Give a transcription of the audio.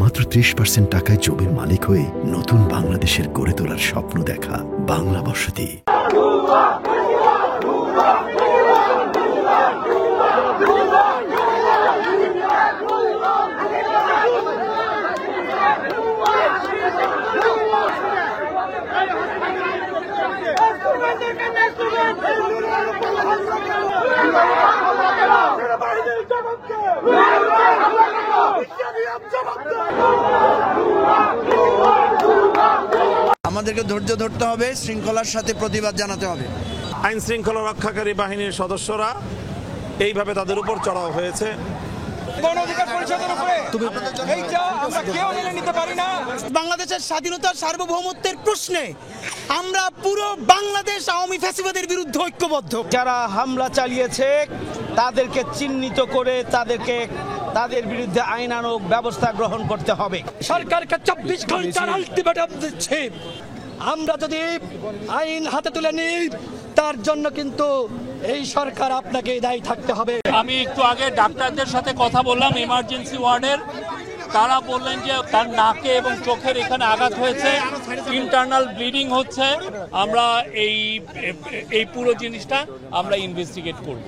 মাত্র 30% টাকায় জমির মালিক হয়ে নতুন বাংলাদেশের গড়ে তোলার স্বপ্ন দেখা বাংলা বসতি। আমাদেরকে ধৈর্য ধরতে হবে, শৃঙ্খলার সাথে প্রতিবাদ জানাতে হবে। আইন শৃঙ্খলা রক্ষাকারী বাহিনীর সদস্যরা এইভাবে তাদের উপর চড়াও হয়েছে। বাংলাদেশের স্বাধীনতার সার্বভৌমত্বের প্রশ্নে আমরা পুরো বাংলাদেশ আওয়ামী ফ্যাসিবাদের বিরুদ্ধে ঐক্যবদ্ধ। যারা হামলা চালিয়েছে তাদেরকে চিহ্নিত করে তাদের বিরুদ্ধে আইনানুগ ব্যবস্থা গ্রহণ করতে হবে। সরকারকে 24 ঘন্টার আলটিমেটাম দিচ্ছে। আমরা যদি আইন হাতে তুলে নিই, তার জন্য কিন্তু এই সরকার আপনাকে দায়ী থাকতে হবে। আমি একটু আগে ডাক্তারদের সাথে কথা বললাম ইমার্জেন্সি ওয়ার্ডের, তারা বললেন যে তার নাকে এবং চোখের এখানে আঘাত হয়েছে, ইন্টারনাল ব্লিডিং হচ্ছে। আমরা এই পুরো জিনিসটা আমরা ইনভেস্টিগেট করব।